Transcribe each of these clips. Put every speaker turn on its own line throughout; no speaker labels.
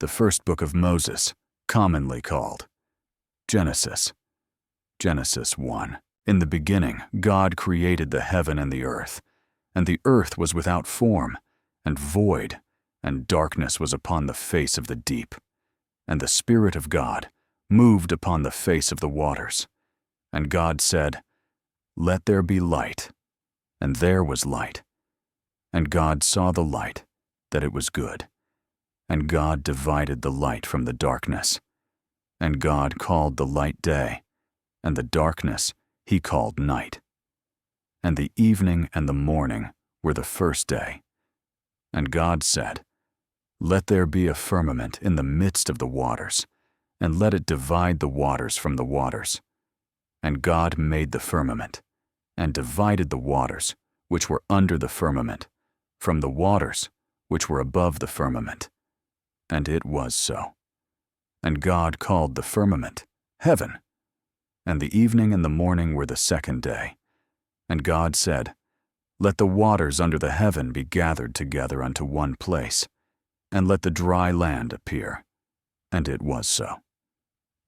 the first book of Moses, commonly called Genesis. Genesis 1. In the beginning, God created the heaven and the earth was without form and void, and darkness was upon the face of the deep. And the Spirit of God moved upon the face of the waters. And God said, "Let there be light." And there was light. And God saw the light, that it was good. And God divided the light from the darkness. And God called the light day, and the darkness he called night. And the evening and the morning were the first day. And God said, "Let there be a firmament in the midst of the waters, and let it divide the waters from the waters." And God made the firmament, and divided the waters, which were under the firmament, from the waters, which were above the firmament. And it was so. And God called the firmament heaven. And the evening and the morning were the second day. And God said, "Let the waters under the heaven be gathered together unto one place, and let the dry land appear." And it was so.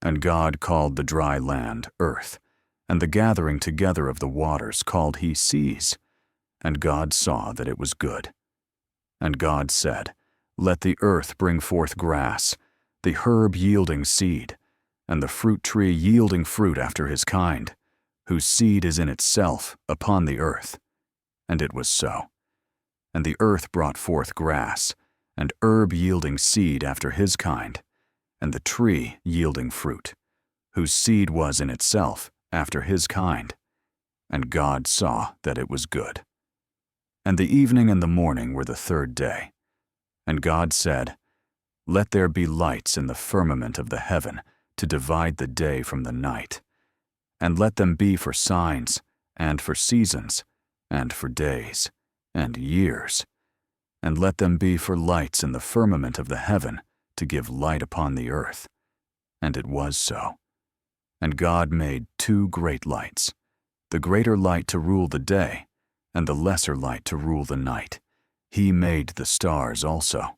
And God called the dry land earth, and the gathering together of the waters called he seas. And God saw that it was good. And God said, "Let the earth bring forth grass, the herb yielding seed, and the fruit tree yielding fruit after his kind, whose seed is in itself upon the earth." And it was so. And the earth brought forth grass, and herb yielding seed after his kind, and the tree yielding fruit, whose seed was in itself after his kind. And God saw that it was good. And the evening and the morning were the third day. And God said, "Let there be lights in the firmament of the heaven to divide the day from the night, and let them be for signs, and for seasons, and for days, and years, and let them be for lights in the firmament of the heaven to give light upon the earth." And it was so. And God made two great lights, the greater light to rule the day, and the lesser light to rule the night. He made the stars also.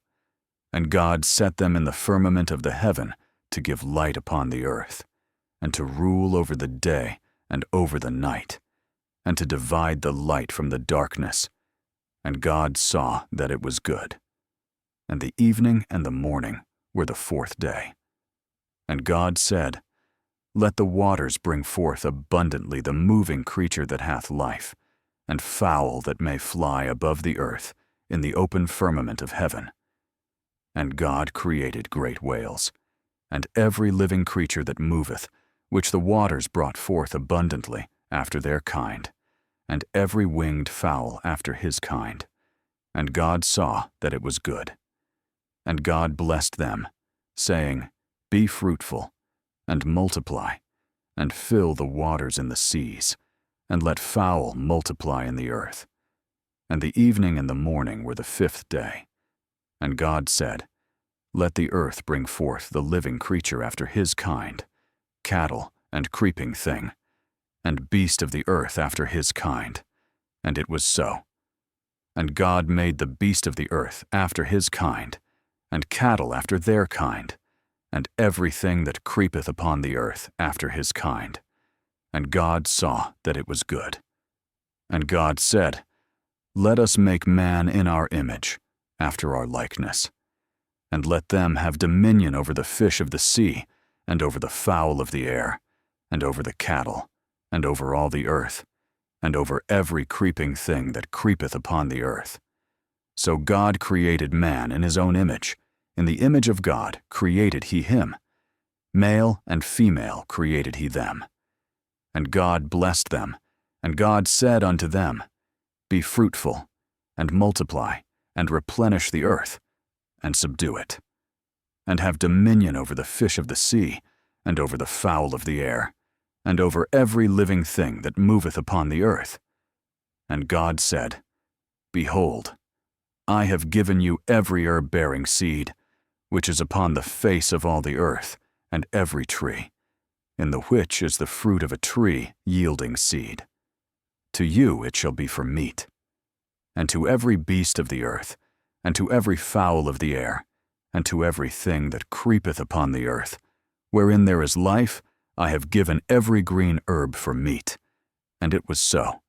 And God set them in the firmament of the heaven to give light upon the earth, and to rule over the day and over the night, and to divide the light from the darkness. And God saw that it was good. And the evening and the morning were the fourth day. And God said, "Let the waters bring forth abundantly the moving creature that hath life, and fowl that may fly above the earth in the open firmament of heaven." And God created great whales, and every living creature that moveth, which the waters brought forth abundantly after their kind, and every winged fowl after his kind. And God saw that it was good. And God blessed them, saying, "Be fruitful, and multiply, and fill the waters in the seas, and let fowl multiply in the earth." And the evening and the morning were the fifth day. And God said, "Let the earth bring forth the living creature after his kind, cattle and creeping thing, and beast of the earth after his kind." And it was so. And God made the beast of the earth after his kind, and cattle after their kind, and everything that creepeth upon the earth after his kind. And God saw that it was good. And God said, "Let us make man in our image, after our likeness, and let them have dominion over the fish of the sea, and over the fowl of the air, and over the cattle, and over all the earth, and over every creeping thing that creepeth upon the earth." So God created man in his own image. In the image of God created he him. Male and female created he them. And God blessed them, and God said unto them, "Be fruitful, and multiply, and replenish the earth, and subdue it, and have dominion over the fish of the sea, and over the fowl of the air, and over every living thing that moveth upon the earth." And God said, "Behold, I have given you every herb-bearing seed, which is upon the face of all the earth, and every tree, in the which is the fruit of a tree yielding seed. To you it shall be for meat, and to every beast of the earth, and to every fowl of the air, and to every thing that creepeth upon the earth. Wherein there is life, I have given every green herb for meat. And it was so.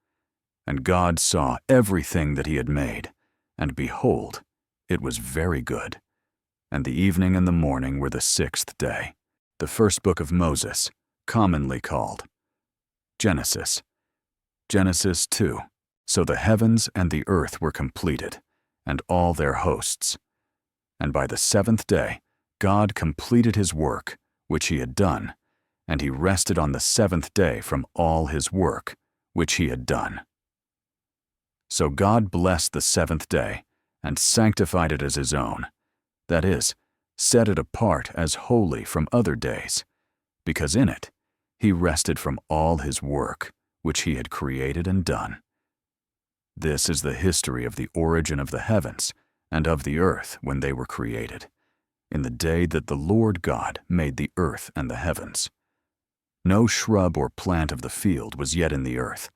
And God saw everything that he had made, and behold, it was very good. And the evening and the morning were the 6th day. The first book of Moses, commonly called Genesis. Genesis 2. So the heavens and the earth were completed, and all their hosts. And by the 7th day God completed his work, which he had done, and he rested on the 7th day from all his work, which he had done. So God blessed the 7th day, and sanctified it as his own, that is, set it apart as holy from other days, because in it he rested from all his work, which he had created and done. This is the history of the origin of the heavens and of the earth when they were created, in the day that the Lord God made the earth and the heavens. No shrub or plant of the field was yet in the earth,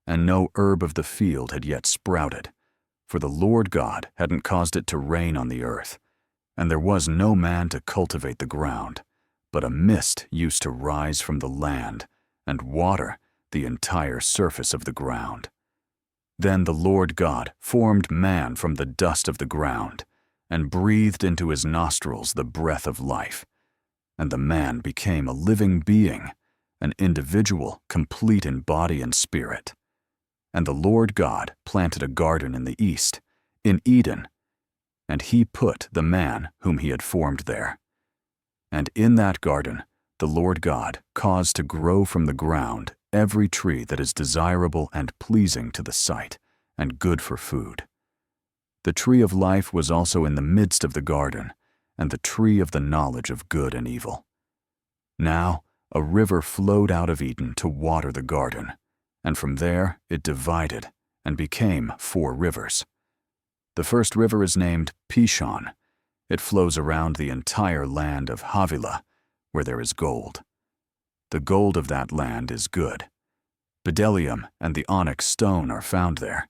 and no herb of the field had yet sprouted, for the Lord God hadn't caused it to rain on the earth, and there was no man to cultivate the ground, but a mist used to rise from the land and water the entire surface of the ground. Then the Lord God formed man from the dust of the ground, and breathed into his nostrils the breath of life, and the man became a living being, an individual complete in body and spirit. And the Lord God planted a garden in the east, in Eden, and he put the man whom he had formed there. And in that garden the Lord God caused to grow from the ground every tree that is desirable and pleasing to the sight, and good for food. The tree of life was also in the midst of the garden, and the tree of the knowledge of good and evil. Now a river flowed out of Eden to water the garden, and from there it divided and became 4 rivers. The first river is named Pishon. It flows around the entire land of Havilah, where there is gold. The gold of that land is good. Bdellium and the onyx stone are found there.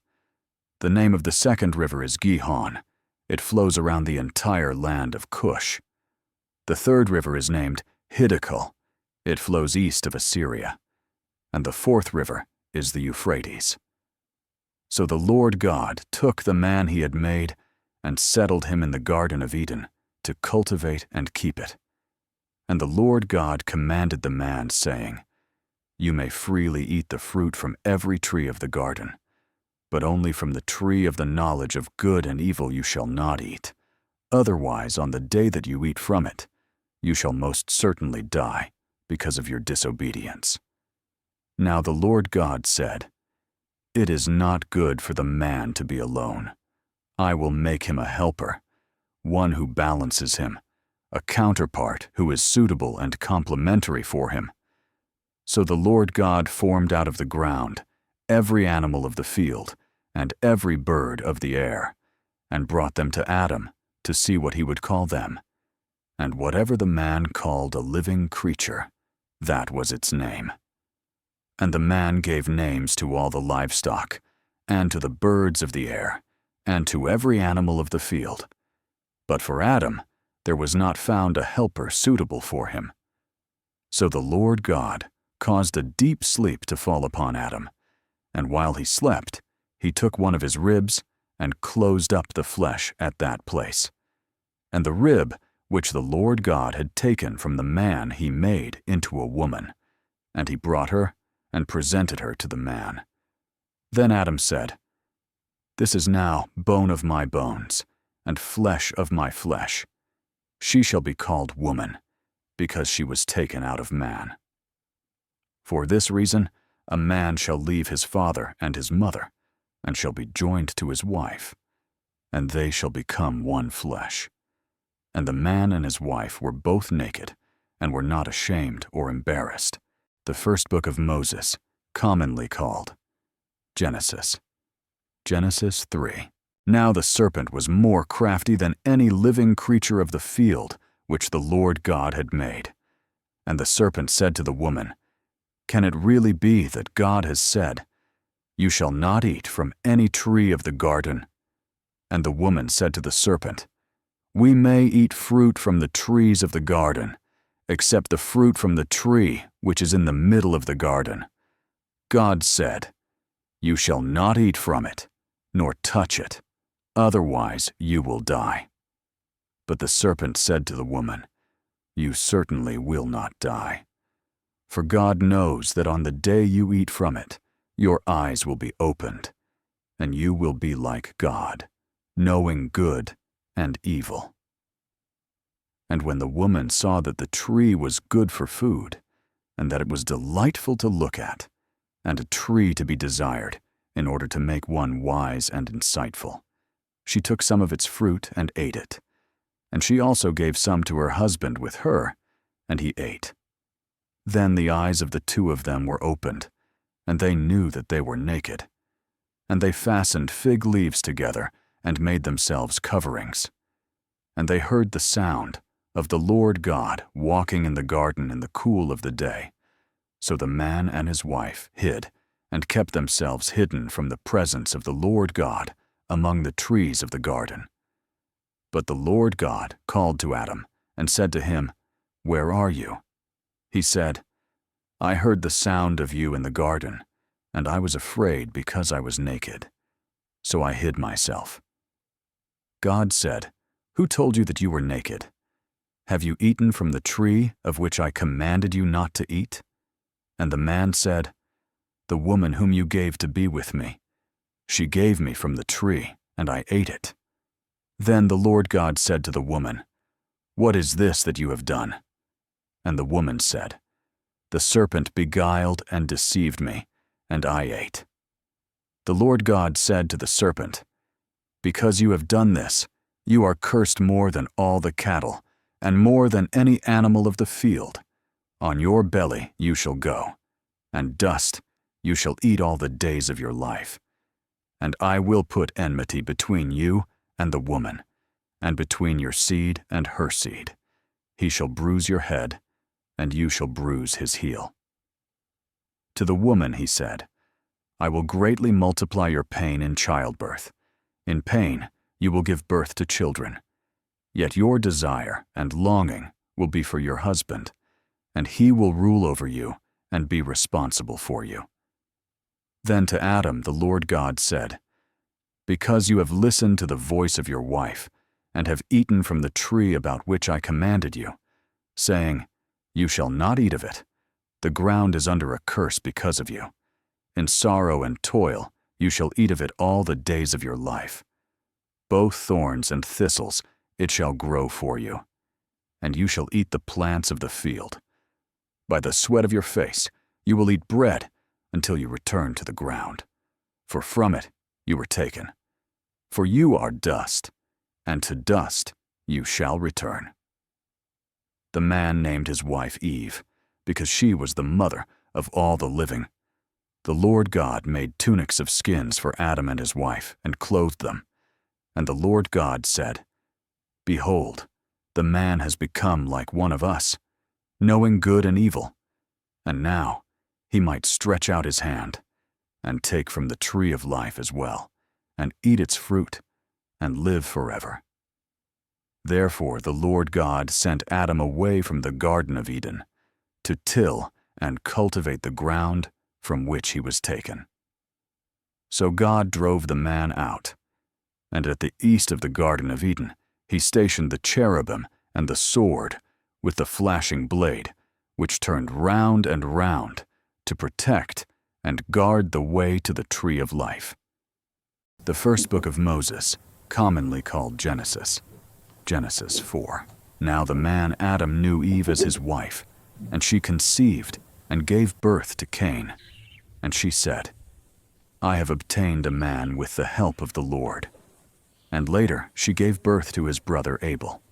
The name of the second river is Gihon. It flows around the entire land of Cush. The third river is named Hiddekel. It flows east of Assyria. And the fourth river is the Euphrates. So the Lord God took the man he had made and settled him in the Garden of Eden to cultivate and keep it. And the Lord God commanded the man, saying, You may freely eat the fruit from every tree of the garden, but only from the tree of the knowledge of good and evil you shall not eat. Otherwise, on the day that you eat from it, you shall most certainly die because of your disobedience. Now the Lord God said, It is not good for the man to be alone. I will make him a helper, one who balances him, a counterpart who is suitable and complementary for him. So the Lord God formed out of the ground every animal of the field and every bird of the air, and brought them to Adam to see what he would call them. And whatever the man called a living creature, that was its name. And the man gave names to all the livestock, and to the birds of the air, and to every animal of the field. But for Adam there was not found a helper suitable for him. So the Lord God caused a deep sleep to fall upon Adam, and while he slept, he took one of his ribs and closed up the flesh at that place. And the rib which the Lord God had taken from the man he made into a woman, and he brought her and presented her to the man. Then Adam said, This is now bone of my bones, and flesh of my flesh. She shall be called woman, because she was taken out of man. For this reason, a man shall leave his father and his mother, and shall be joined to his wife, and they shall become one flesh. And the man and his wife were both naked, and were not ashamed or embarrassed. The first book of Moses, commonly called Genesis. Genesis 3. Now the serpent was more crafty than any living creature of the field which the Lord God had made. And the serpent said to the woman, Can it really be that God has said, You shall not eat from any tree of the garden? And the woman said to the serpent, "We may eat fruit from the trees of the garden, except the fruit from the tree which is in the middle of the garden. God said, 'You shall not eat from it, nor touch it, otherwise you will die.' But the serpent said to the woman, 'You certainly will not die. For God knows that on the day you eat from it, your eyes will be opened, and you will be like God, knowing good and evil.' And when the woman saw that the tree was good for food, and that it was delightful to look at, and a tree to be desired in order to make one wise and insightful, she took some of its fruit and ate it. And she also gave some to her husband with her, and he ate. Then the eyes of the two of them were opened, and they knew that they were naked. And they fastened fig leaves together and made themselves coverings. And they heard the sound of the Lord God walking in the garden in the cool of the day. So the man and his wife hid and kept themselves hidden from the presence of the Lord God among the trees of the garden. But the Lord God called to Adam and said to him, 'Where are you?' He said, 'I heard the sound of you in the garden, and I was afraid because I was naked. So I hid myself.' God said, 'Who told you that you were naked? Have you eaten from the tree of which I commanded you not to eat?' And the man said, 'The woman whom you gave to be with me, she gave me from the tree, and I ate it.' Then the Lord God said to the woman, 'What is this that you have done?' And the woman said, 'The serpent beguiled and deceived me, and I ate.' The Lord God said to the serpent, 'Because you have done this, you are cursed more than all the cattle, and more than any animal of the field. On your belly you shall go, and dust you shall eat all the days of your life. And I will put enmity between you and the woman, and between your seed and her seed. He shall bruise your head, and you shall bruise his heel.' To the woman he said, 'I will greatly multiply your pain in childbirth. In pain you will give birth to children. Yet your desire and longing will be for your husband, and he will rule over you and be responsible for you.' Then to Adam the Lord God said, 'Because you have listened to the voice of your wife, and have eaten from the tree about which I commanded you, saying, "You shall not eat of it," the ground is under a curse because of you. In sorrow and toil you shall eat of it all the days of your life. Both thorns and thistles it shall grow for you, and you shall eat the plants of the field. By the sweat of your face you will eat bread until you return to the ground, for from it you were taken. For you are dust, and to dust you shall return." The man named his wife Eve, because she was the mother of all the living. The Lord God made tunics of skins for Adam and his wife, and clothed them. And the Lord God said, "Behold, the man has become like one of us, knowing good and evil. And now he might stretch out his hand, and take from the tree of life as well, and eat its fruit, and live forever." Therefore the Lord God sent Adam away from the Garden of Eden, to till and cultivate the ground from which he was taken. So God drove the man out, and at the east of the Garden of Eden he stationed the cherubim and the sword with the flashing blade, which turned round and round to protect and guard the way to the tree of life. The first book of Moses, commonly called Genesis. Genesis 4. Now the man Adam knew Eve as his wife, and she conceived and gave birth to Cain. And she said, "I have obtained a man with the help of the Lord." And later she gave birth to his brother Abel.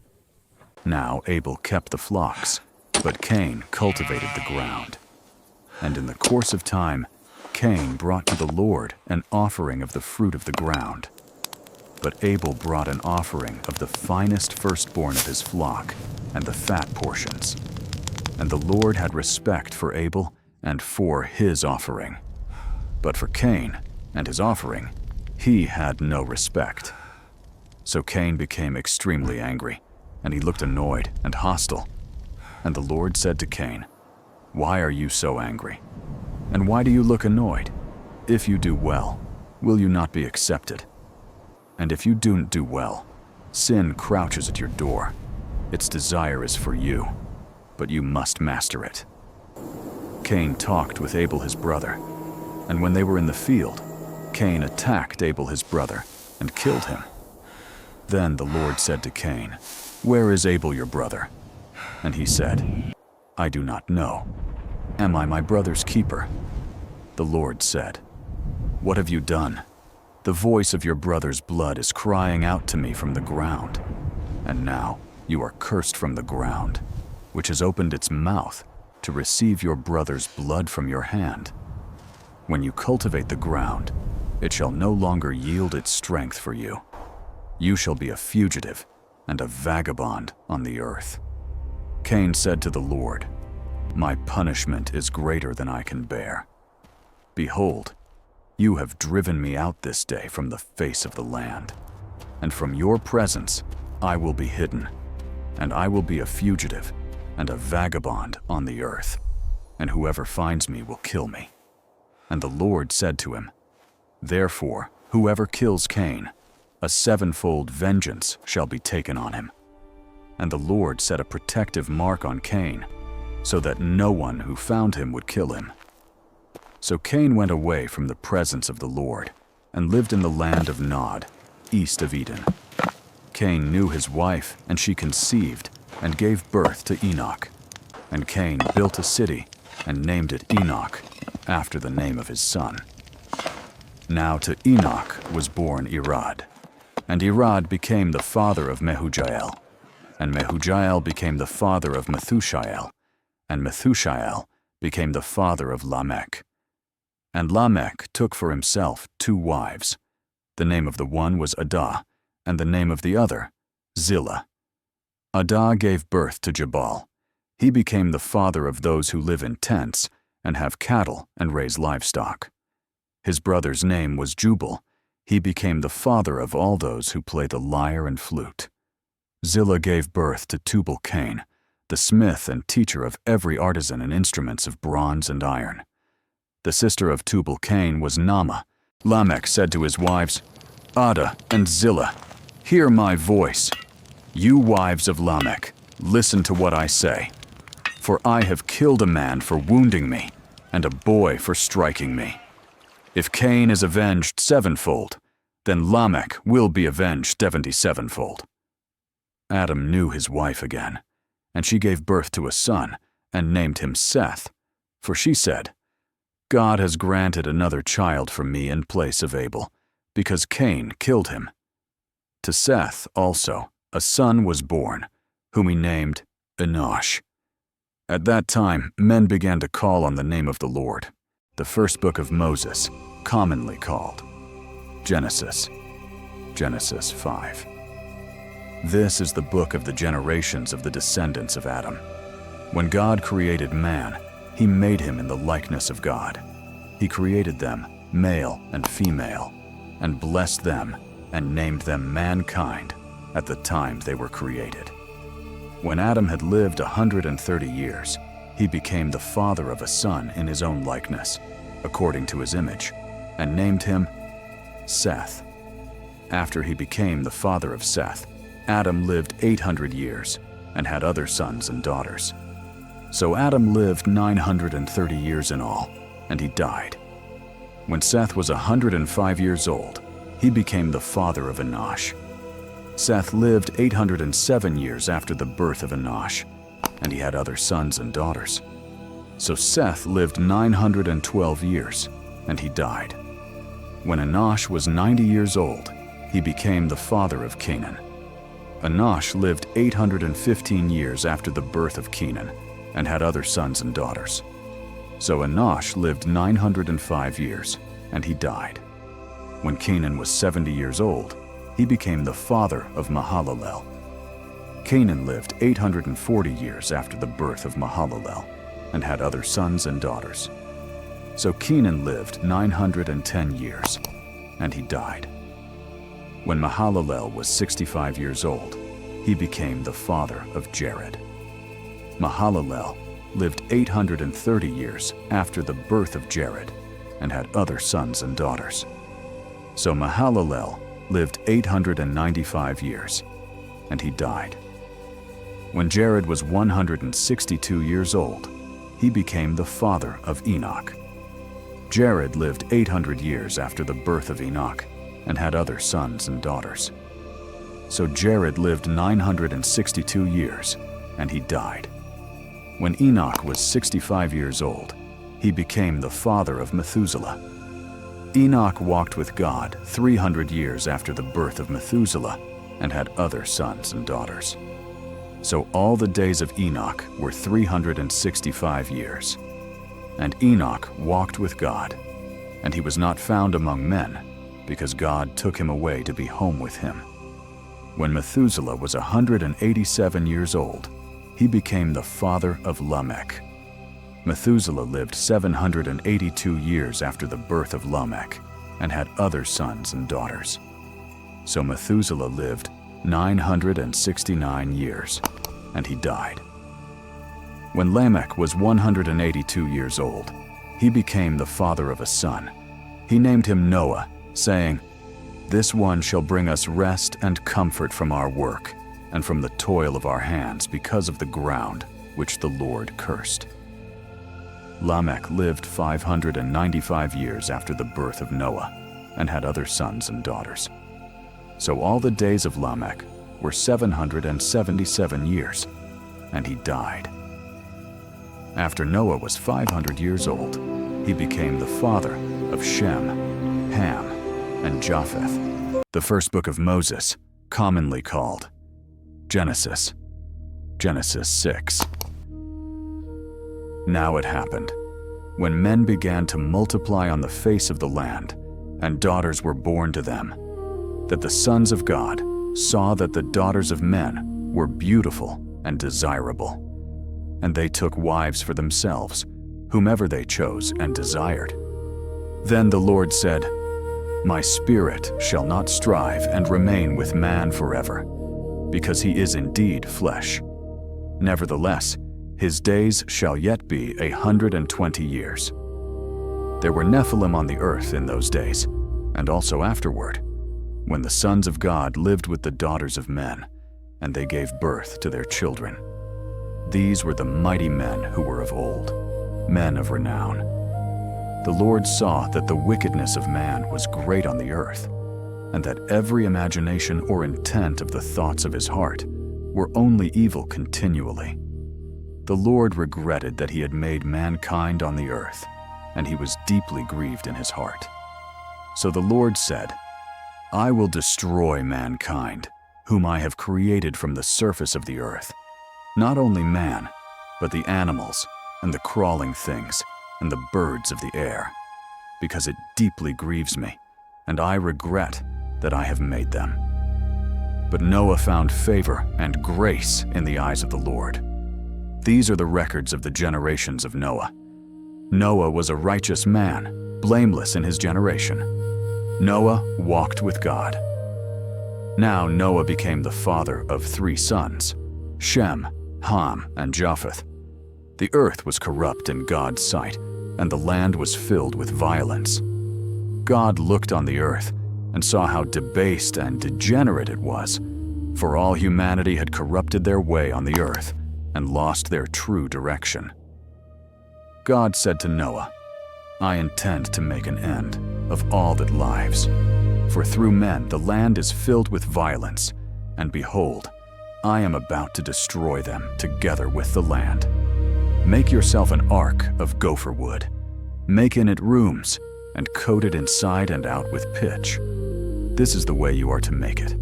Now Abel kept the flocks, but Cain cultivated the ground. And in the course of time, Cain brought to the Lord an offering of the fruit of the ground. But Abel brought an offering of the finest firstborn of his flock and the fat portions. And the Lord had respect for Abel and for his offering. But for Cain and his offering, he had no respect. So Cain became extremely angry, and he looked annoyed and hostile. And the Lord said to Cain, "Why are you so angry? And why do you look annoyed? If you do well, will you not be accepted? And if you don't do well, sin crouches at your door. Its desire is for you, but you must master it." Cain talked with Abel his brother, and when they were in the field, Cain attacked Abel his brother and killed him. Then the Lord said to Cain, "Where is Abel your brother?" And he said, "I do not know. Am I my brother's keeper?" The Lord said, "What have you done? The voice of your brother's blood is crying out to me from the ground. And now you are cursed from the ground, which has opened its mouth to receive your brother's blood from your hand. When you cultivate the ground, it shall no longer yield its strength for you. You shall be a fugitive and a vagabond on the earth." Cain said to the Lord, "My punishment is greater than I can bear. Behold, you have driven me out this day from the face of the land, and from your presence I will be hidden, and I will be a fugitive and a vagabond on the earth, and whoever finds me will kill me." And the Lord said to him, "Therefore, whoever kills Cain, a sevenfold vengeance shall be taken on him." And the Lord set a protective mark on Cain, so that no one who found him would kill him. So Cain went away from the presence of the Lord and lived in the land of Nod, east of Eden. Cain knew his wife, and she conceived and gave birth to Enoch. And Cain built a city and named it Enoch, after the name of his son. Now to Enoch was born Irad, and Irad became the father of Mehujael, and Mehujael became the father of Methushael, and Methushael became the father of Lamech. And Lamech took for himself 2 wives. The name of the one was Adah, and the name of the other, Zillah. Adah gave birth to Jabal. He became the father of those who live in tents and have cattle and raise livestock. His brother's name was Jubal. He became the father of all those who play the lyre and flute. Zillah gave birth to Tubal-Cain, the smith and teacher of every artisan in instruments of bronze and iron. The sister of Tubal-Cain was Naamah. Lamech said to his wives, "Adah and Zillah, hear my voice. You wives of Lamech, listen to what I say. For I have killed a man for wounding me, and a boy for striking me. If Cain is avenged 7-fold, then Lamech will be avenged 77-fold. Adam knew his wife again, and she gave birth to a son and named him Seth, for she said, "God has granted another child for me in place of Abel, because Cain killed him." To Seth also a son was born, whom he named Enosh. At that time, men began to call on the name of the Lord. The first book of Moses, commonly called Genesis. Genesis 5. This is the book of the generations of the descendants of Adam. When God created man, he made him in the likeness of God. He created them, male and female, and blessed them and named them mankind at the time they were created. When Adam had lived 130 years, he became the father of a son in his own likeness, according to his image, and named him Seth. After he became the father of Seth, Adam lived 800 years and had other sons and daughters. So Adam lived 930 years in all, and he died. When Seth was 105 years old, he became the father of Enosh. Seth lived 807 years after the birth of Enosh, and he had other sons and daughters. So Seth lived 912 years, and he died. When Enosh was 90 years old, he became the father of Canaan. Enosh lived 815 years after the birth of Canaan, and had other sons and daughters. So Enosh lived 905 years, and he died. When Canaan was 70 years old, he became the father of Mahalalel. Canaan lived 840 years after the birth of Mahalalel, and had other sons and daughters. So Canaan lived 910 years, and he died. When Mahalalel was 65 years old, he became the father of Jared. Mahalalel lived 830 years after the birth of Jared and had other sons and daughters. So Mahalalel lived 895 years, and he died. When Jared was 162 years old, he became the father of Enoch. Jared lived 800 years after the birth of Enoch and had other sons and daughters. So Jared lived 962 years, and he died. When Enoch was 65 years old, he became the father of Methuselah. Enoch walked with God 300 years after the birth of Methuselah and had other sons and daughters. So all the days of Enoch were 365 years. And Enoch walked with God, and he was not found among men, because God took him away to be home with him. When Methuselah was 187 years old, he became the father of Lamech. Methuselah lived 782 years after the birth of Lamech and had other sons and daughters. So Methuselah lived 969 years, and he died. When Lamech was 182 years old, he became the father of a son. He named him Noah, saying, "This one shall bring us rest and comfort from our work and from the toil of our hands because of the ground which the Lord cursed." Lamech lived 595 years after the birth of Noah and had other sons and daughters. So all the days of Lamech were 777 years, and he died. After Noah was 500 years old, he became the father of Shem, Ham, and Japheth. The first book of Moses, commonly called Genesis. Genesis 6. Now it happened, when men began to multiply on the face of the land, and daughters were born to them, that the sons of God saw that the daughters of men were beautiful and desirable, and they took wives for themselves, whomever they chose and desired. Then the Lord said, "My spirit shall not strive and remain with man forever, because he is indeed flesh. Nevertheless, his days shall yet be 120 years." There were Nephilim on the earth in those days, and also afterward, when the sons of God lived with the daughters of men, and they gave birth to their children. These were the mighty men who were of old, men of renown. The Lord saw that the wickedness of man was great on the earth, and that every imagination or intent of the thoughts of his heart were only evil continually. The Lord regretted that he had made mankind on the earth, and he was deeply grieved in his heart. So the Lord said, "I will destroy mankind, whom I have created from the surface of the earth, not only man, but the animals and the crawling things and the birds of the air, because it deeply grieves me, and I regret that I have made them." But Noah found favor and grace in the eyes of the Lord. These are the records of the generations of Noah. Noah was a righteous man, blameless in his generation. Noah walked with God. Now Noah became the father of 3 sons, Shem, Ham, and Japheth. The earth was corrupt in God's sight, and the land was filled with violence. God looked on the earth and saw how debased and degenerate it was, for all humanity had corrupted their way on the earth and lost their true direction. God said to Noah, "I intend to make an end of all that lives, for through men the land is filled with violence, and behold, I am about to destroy them together with the land. Make yourself an ark of gopher wood. Make in it rooms, and coat it inside and out with pitch. This is the way you are to make it.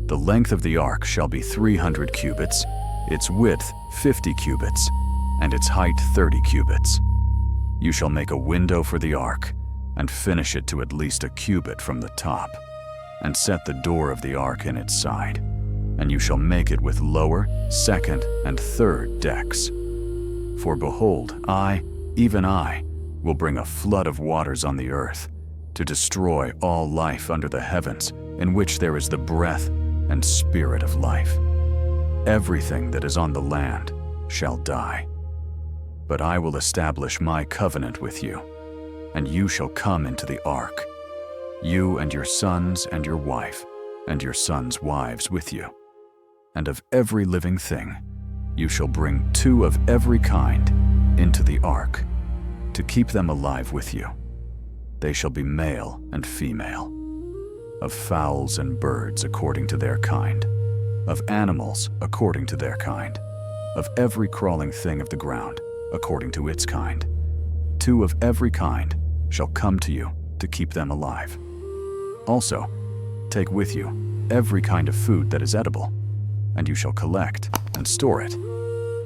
The length of the ark shall be 300 cubits, its width 50 cubits, and its height 30 cubits. You shall make a window for the ark, and finish it to at least a cubit from the top, and set the door of the ark in its side, and you shall make it with lower, second, and third decks. For behold, I, even I, will bring a flood of waters on the earth, to destroy all life under the heavens in which there is the breath and spirit of life. Everything that is on the land shall die. But I will establish my covenant with you, and you shall come into the ark, you and your sons and your wife, and your sons' wives with you. And of every living thing you shall bring 2 of every kind into the ark, to keep them alive with you. They shall be male and female, of fowls and birds according to their kind, of animals according to their kind, of every crawling thing of the ground according to its kind. 2 of every kind shall come to you to keep them alive. Also, take with you every kind of food that is edible, and you shall collect and store it,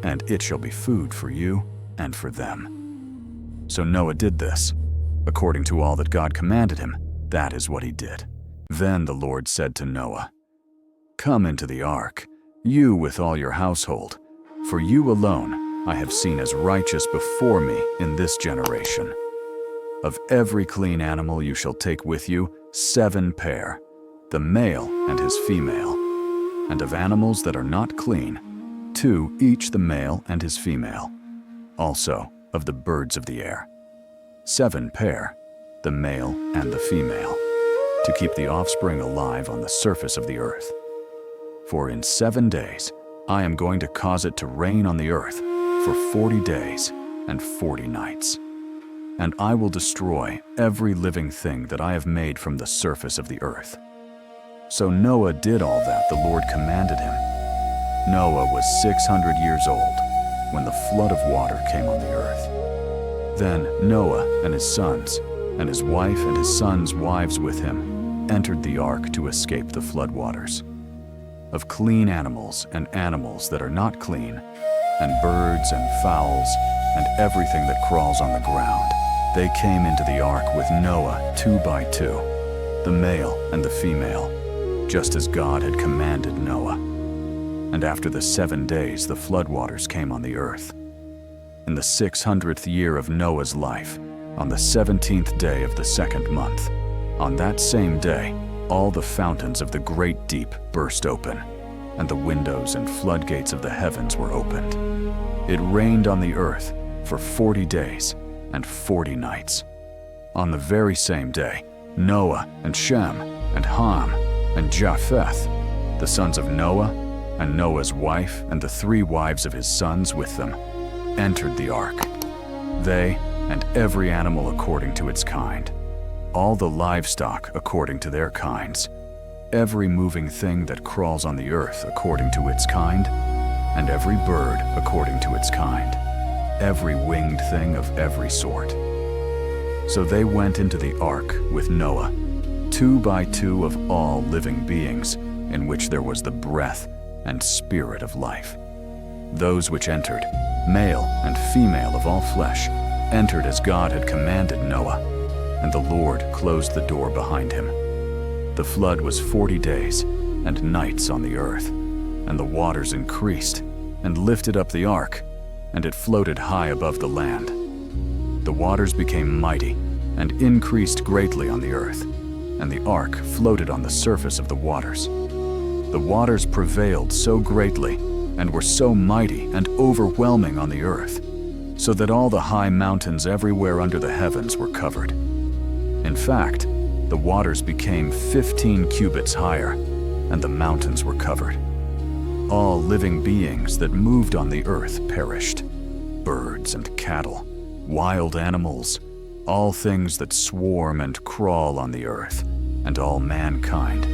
and it shall be food for you and for them. So Noah did this. According to all that God commanded him, that is what he did. Then the Lord said to Noah, "Come into the ark, you with all your household, for you alone I have seen as righteous before me in this generation. Of every clean animal you shall take with you 7 pair, the male and his female, and of animals that are not clean, 2 each the male and his female. Also of the birds of the air, 7 pair, the male and the female, to keep the offspring alive on the surface of the earth. For in 7 days I am going to cause it to rain on the earth for 40 days and 40 nights. And I will destroy every living thing that I have made from the surface of the earth." So Noah did all that the Lord commanded him. Noah was 600 years old when the flood of water came on the earth. Then Noah and his sons, and his wife and his sons' wives with him, entered the ark to escape the floodwaters. Of clean animals and animals that are not clean, and birds and fowls, and everything that crawls on the ground, they came into the ark with Noah 2 by 2, the male and the female, just as God had commanded Noah. And after the 7 days the floodwaters came on the earth. In the 600th year of Noah's life, on the 17th day of the 2nd month, on that same day, all the fountains of the great deep burst open, and the windows and floodgates of the heavens were opened. It rained on the earth for 40 days and 40 nights. On the very same day, Noah and Shem and Ham and Japheth, the sons of Noah, and Noah's wife and the 3 wives of his sons with them, entered the ark. They and every animal according to its kind, all the livestock according to their kinds, every moving thing that crawls on the earth according to its kind, and every bird according to its kind, every winged thing of every sort. So they went into the ark with Noah, 2 by 2 of all living beings, in which there was the breath and spirit of life. Those which entered, male and female of all flesh, entered as God had commanded Noah, and the Lord closed the door behind him. The flood was 40 days and nights on the earth, and the waters increased and lifted up the ark, and it floated high above the land. The waters became mighty and increased greatly on the earth, and the ark floated on the surface of the waters. The waters prevailed so greatly and were so mighty and overwhelming on the earth, so that all the high mountains everywhere under the heavens were covered. In fact, the waters became 15 cubits higher, and the mountains were covered. All living beings that moved on the earth perished, birds and cattle, wild animals, all things that swarm and crawl on the earth, and all mankind.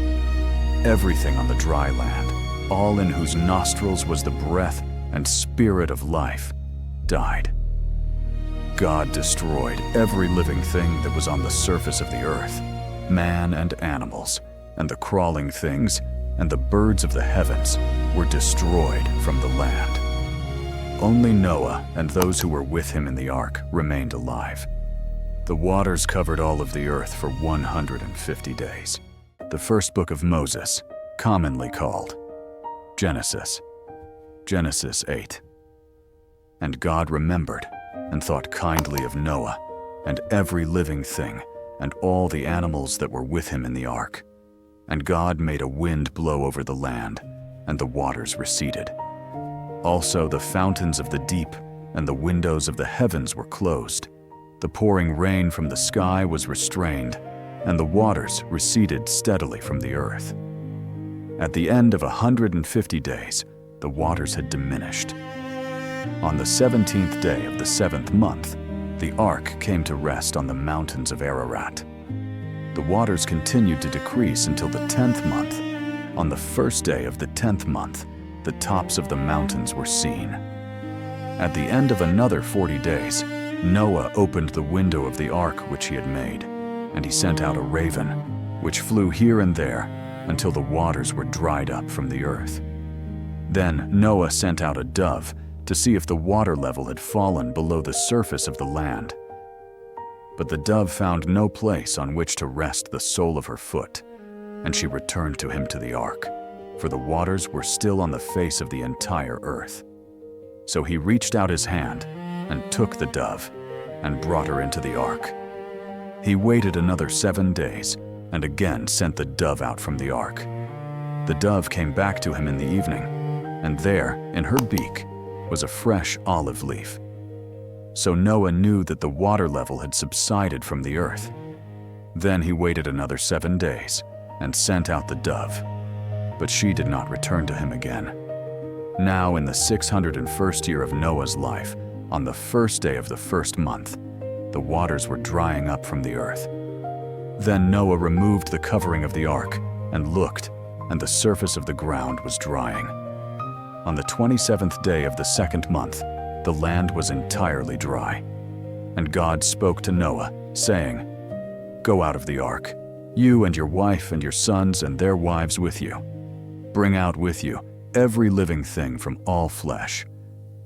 Everything on the dry land, all in whose nostrils was the breath and spirit of life, died. God destroyed every living thing that was on the surface of the earth, man and animals, and the crawling things, and the birds of the heavens were destroyed from the land. Only Noah and those who were with him in the ark remained alive. The waters covered all of the earth for 150 days. The first book of Moses, commonly called Genesis. Genesis 8. And God remembered and thought kindly of Noah and every living thing and all the animals that were with him in the ark. And God made a wind blow over the land, and the waters receded. Also the fountains of the deep and the windows of the heavens were closed. The pouring rain from the sky was restrained, and the waters receded steadily from the earth. At the end of 150 days, the waters had diminished. On the 17th day of the 7th month, the ark came to rest on the mountains of Ararat. The waters continued to decrease until the 10th month. On the first day of the 10th month, the tops of the mountains were seen. At the end of another 40 days, Noah opened the window of the ark which he had made, and he sent out a raven, which flew here and there until the waters were dried up from the earth. Then Noah sent out a dove to see if the water level had fallen below the surface of the land. But the dove found no place on which to rest the sole of her foot, and she returned to him to the ark, for the waters were still on the face of the entire earth. So he reached out his hand and took the dove and brought her into the ark. He waited another 7 days and again sent the dove out from the ark. The dove came back to him in the evening, and there, in her beak, was a fresh olive leaf. So Noah knew that the water level had subsided from the earth. Then he waited another 7 days and sent out the dove, but she did not return to him again. Now in the 601st year of Noah's life, on the first day of the first month, the waters were drying up from the earth. Then Noah removed the covering of the ark and looked, and the surface of the ground was drying. On the 27th day of the 2nd month, the land was entirely dry. And God spoke to Noah, saying, "Go out of the ark, you and your wife and your sons and their wives with you. Bring out with you every living thing from all flesh,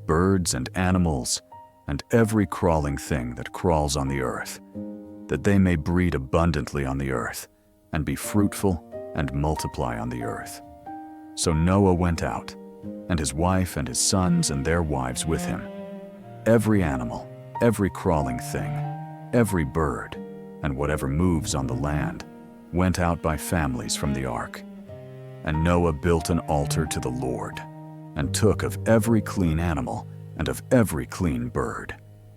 birds and animals, and every crawling thing that crawls on the earth, that they may breed abundantly on the earth, and be fruitful and multiply on the earth." So Noah went out, and his wife and his sons and their wives with him. Every animal, every crawling thing, every bird, and whatever moves on the land, went out by families from the ark. And Noah built an altar to the Lord, and took of every clean animal and of every clean bird,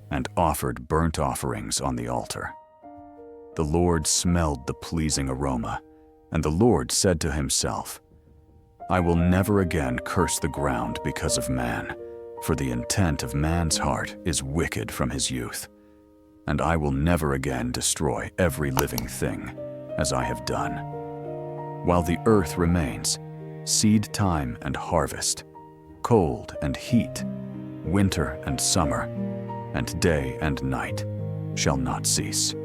and offered burnt offerings on the altar. The Lord smelled the pleasing aroma, and the Lord said to himself, "I will never again curse the ground because of man, for the intent of man's heart is wicked from his youth. And I will never again destroy every living thing, as I have done. While the earth remains, seed time and harvest, cold and heat, winter and summer, and day and night shall not cease."